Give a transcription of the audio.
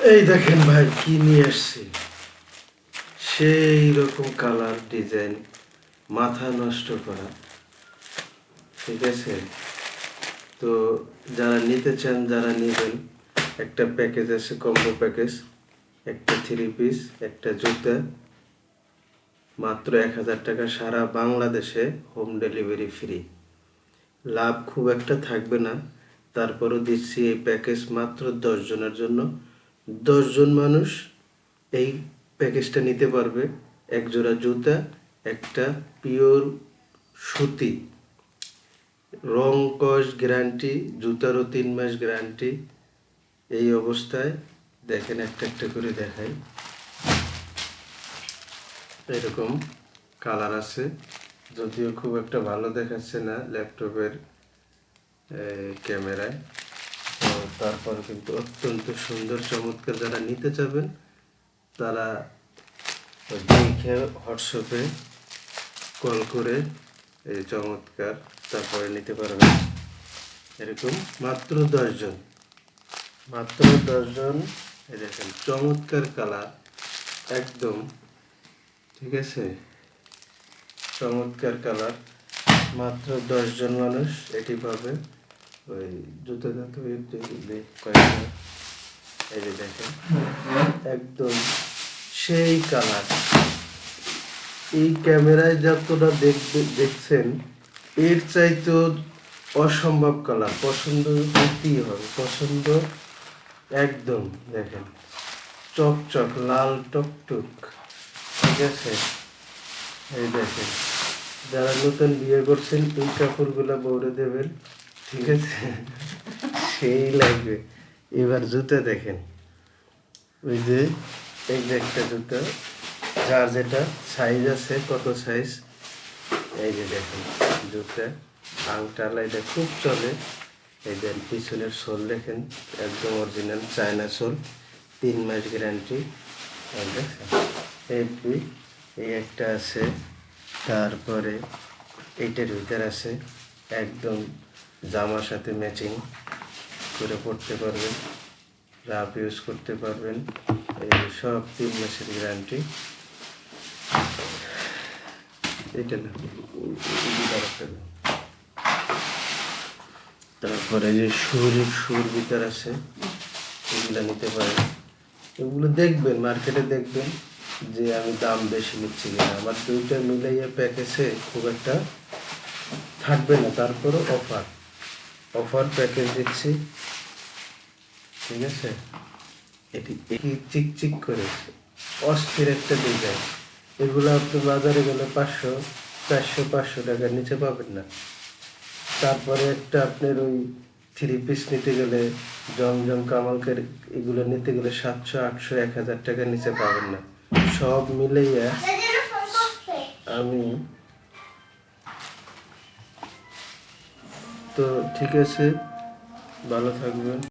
এই দেখেন ভাই কি নিয়ে আসছি, সেই রকম কালার ডিজাইন, মাথা নষ্ট করা। ঠিক আছে, তো যারা নিতে চান, যারা নেবেন, একটা প্যাকেজ আছে, কম্বো প্যাকেজ, একটা থ্রি পিস, একটা জুতা, মাত্র 1,000 টাকা, সারা বাংলাদেশে হোম ডেলিভারি ফ্রি। লাভ খুব একটা থাকবে না, তারপরও দিচ্ছি এই প্যাকেজ মাত্র 10 জনের জন্য। 10 জন মানুষ এই প্যাকেজটা নিতে পারবে। এক জোড়া জুতা, একটা পিওর সুতি, রং কস গ্যারান্টি, জুতারও 3 মাস গ্যারান্টি। এই অবস্থায় দেখেন, একটা একটা করে দেখাই। এরকম কালার আছে, যদিও খুব একটা ভালো দেখাচ্ছে না ল্যাপটপের ক্যামেরায়, তো তারপর কিন্তু অত্যন্ত সুন্দর চমৎকার। যারা নিতে চাবেন তারা দেখে হোয়াটসঅ্যাপে কল করে এই চমৎকার তারপরে নিতে পারবেন। এরকম মাত্র 10 জন, মাত্র 10 জন। এই দেখেন চমৎকার কালার একদম, ঠিক আছে, চমৎকার কালার। মাত্র 10 জন মানুষ এটি পাবে। ওই জুতো দাঁতো কয়েকটা, এই যে দেখেন একদম সেই কালার। এই ক্যামেরায় যতটা দেখছেন, এর চাইতেও অসম্ভব কালার। পছন্দ করতেই হবে, পছন্দ একদম। দেখেন চকচক লাল টকটক, ঠিক আছে। এই দেখেন, যারা নতুন বিয়ে করছেন এই কাপড়গুলো বউরে দেবেন, ঠিক আছে, সেই লাগবে। এবার জুতা দেখেন, ওই যে এই যে একটা জুতা, যার যেটা সাইজ আছে, কত সাইজ, এই যে দেখেন জুতা আংটালা, এটা খুব চলে। এই যে পিছনের সোল দেখেন, একদম অরিজিনাল চায়না সোল, 3 মাস গ্যারান্টি। এই একটা আছে, তারপরে এইটার ভিতর আছে, একদম জামার সাথে ম্যাচিং করে পরতে পারবেন, রাফ ইউজ করতে পারবেন। এই সব 3 মাসের গ্যারান্টি। এটা না, তারপরে যে সুর ভিতর আছে, এগুলো নিতে পারেন। এগুলো দেখবেন, মার্কেটে দেখবেন যে আমি দাম বেশি নিচ্ছি কিনা। আমার দুইটা মিলাইয়া প্যাকেজে খুব একটা থাকবে না, তারপরও অফার প্যাকেজ দিচ্ছি, ঠিক আছে। এটি চিকচিক করে অস্থির একটা ডিজাইন। এগুলো আপনি বাজারে গেলে 500 টাকার নিচে পাবেন না। তারপরে একটা আপনার ওই থ্রি পিস নিতে গেলে, জমজম কামালকের এগুলো নিতে গেলে 700, 800, 1,000 টাকার নিচে পাবেন না। সব মিলাইয়া আমি তো, ঠিক আছে, ভালো থাকবেন।